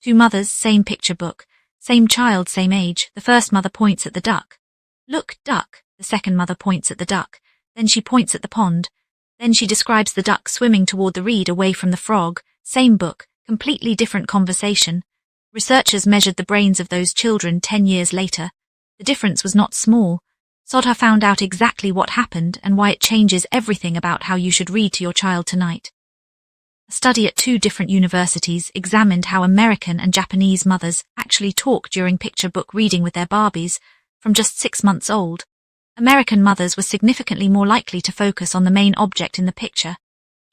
Two mothers, same picture book. Same child, same age. The first mother points at the duck. Look, duck. The second mother points at the duck. Then she points at the pond. Then she describes the duck swimming toward the reed away from the frog. Same book, completely different conversation. Researchers measured the brains of those children 10 years later. The difference was not small. Sodhar found out exactly what happened and why it changes everything about how you should read to your child tonight. A study at 2 different universities examined how American and Japanese mothers actually talk during picture book reading with their Barbies from just 6 months old. American mothers were significantly more likely to focus on the main object in the picture.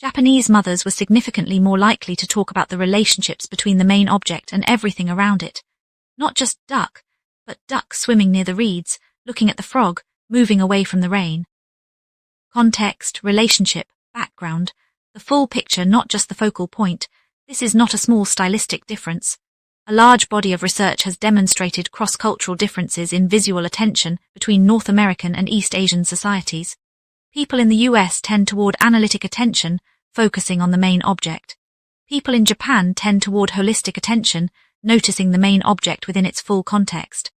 Japanese mothers were significantly more likely to talk about the relationships between the main object and everything around it. Not just duck, but duck swimming near the reeds, looking at the frog, moving away from the rain. Context, relationship, background, the full picture, not just the focal point. This is not a small stylistic difference. A large body of research has demonstrated cross-cultural differences in visual attention between North American and East Asian societies. People in the US tend toward analytic attention, focusing on the main object. People in Japan tend toward holistic attention, noticing the main object within its full context.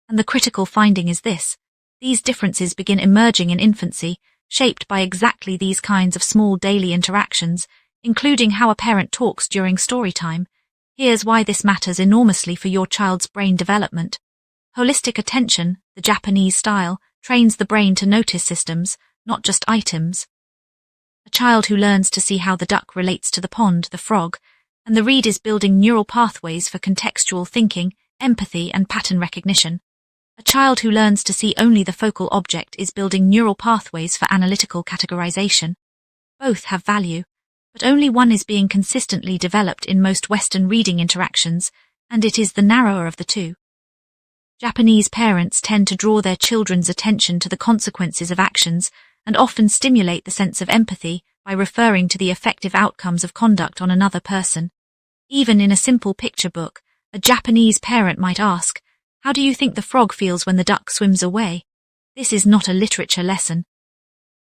And the critical finding is this: these differences begin emerging in infancy, shaped by exactly these kinds of small daily interactions, including how a parent talks during story time. Here's why this matters enormously for your child's brain development. Holistic attention, the Japanese style, trains the brain to notice systems, not just items. A child who learns to see how the duck relates to the pond, the frog, and the reed is building neural pathways for contextual thinking, empathy, and pattern recognition. A child who learns to see only the focal object is building neural pathways for analytical categorization. Both have value, but only one is being consistently developed in most Western reading interactions, and it is the narrower of the two. Japanese parents tend to draw their children's attention to the consequences of actions and often stimulate the sense of empathy by referring to the effective outcomes of conduct on another person. Even in a simple picture book, a Japanese parent might ask, "How do you think the frog feels when the duck swims away?" This is not a literature lesson.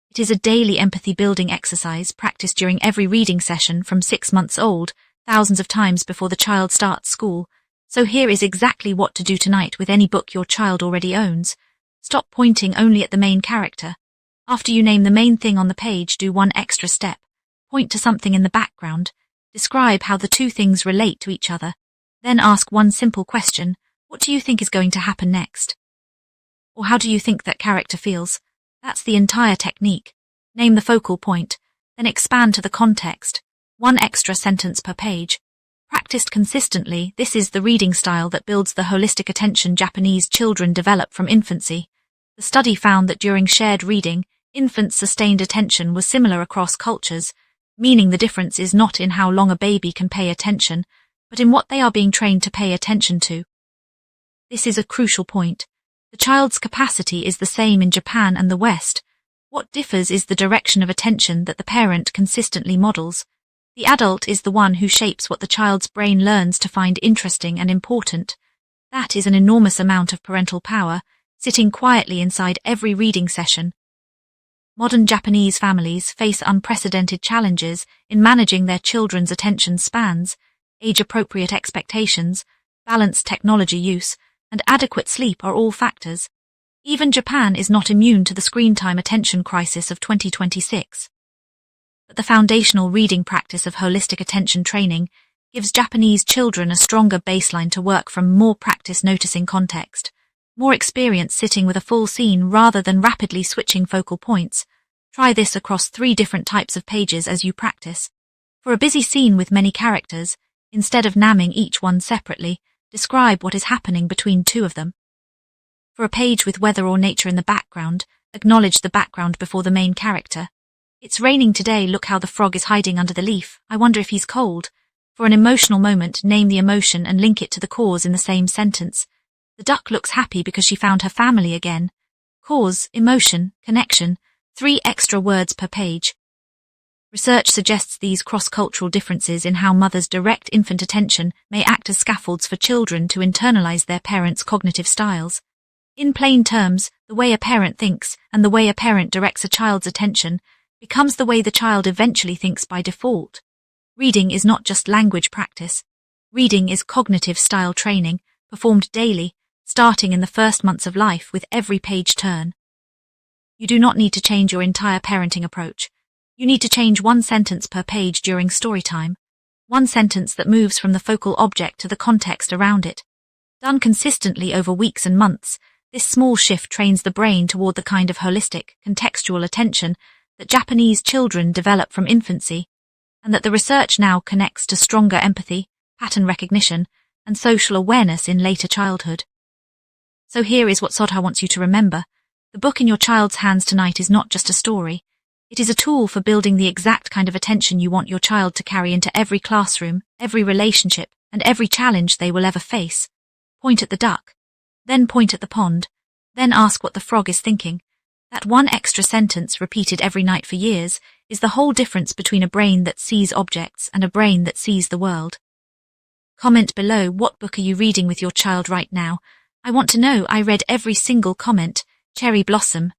It is a daily empathy-building exercise practiced during every reading session from 6 months old, thousands of times before the child starts school. So here is exactly what to do tonight with any book your child already owns. Stop pointing only at the main character. After you name the main thing on the page, do one extra step. Point to something in the background. Describe how the two things relate to each other. Then ask one simple question. What do you think is going to happen next? Or how do you think that character feels? That's the entire technique. Name the focal point, then expand to the context. One extra sentence per page. Practiced consistently, this is the reading style that builds the holistic attention Japanese children develop from infancy. The study found that during shared reading, infants' sustained attention was similar across cultures, meaning the difference is not in how long a baby can pay attention, but in what they are being trained to pay attention to. This is a crucial point. The child's capacity is the same in Japan and the West. What differs is the direction of attention that the parent consistently models. The adult is the one who shapes what the child's brain learns to find interesting and important. That is an enormous amount of parental power, sitting quietly inside every reading session. Modern Japanese families face unprecedented challenges in managing their children's attention spans, age-appropriate expectations, balanced technology use, and adequate sleep are all factors. Even Japan is not immune to the screen time attention crisis of 2026. But the foundational reading practice of holistic attention training gives Japanese children a stronger baseline to work from: more practice noticing context, more experience sitting with a full scene rather than rapidly switching focal points. Try this across 3 different types of pages as you practice. For a busy scene with many characters, instead of naming each one separately, describe what is happening between 2 of them. For a page with weather or nature in the background, acknowledge the background before the main character. It's raining today, look how the frog is hiding under the leaf. I wonder if he's cold. For an emotional moment, name the emotion and link it to the cause in the same sentence. The duck looks happy because she found her family again. Cause, emotion, connection, 3 extra words per page. Research suggests these cross-cultural differences in how mothers direct infant attention may act as scaffolds for children to internalize their parents' cognitive styles. In plain terms, the way a parent thinks and the way a parent directs a child's attention becomes the way the child eventually thinks by default. Reading is not just language practice. Reading is cognitive style training, performed daily, starting in the first months of life with every page turn. You do not need to change your entire parenting approach. You need to change one sentence per page during story time. One sentence that moves from the focal object to the context around it. Done consistently over weeks and months, this small shift trains the brain toward the kind of holistic, contextual attention that Japanese children develop from infancy, and that the research now connects to stronger empathy, pattern recognition, and social awareness in later childhood. So here is what Sodhar wants you to remember. The book in your child's hands tonight is not just a story. It is a tool for building the exact kind of attention you want your child to carry into every classroom, every relationship, and every challenge they will ever face. Point at the duck. Then point at the pond. Then ask what the frog is thinking. That one extra sentence repeated every night for years is the whole difference between a brain that sees objects and a brain that sees the world. Comment below, what book are you reading with your child right now? I want to know. I read every single comment. Cherry Blossom,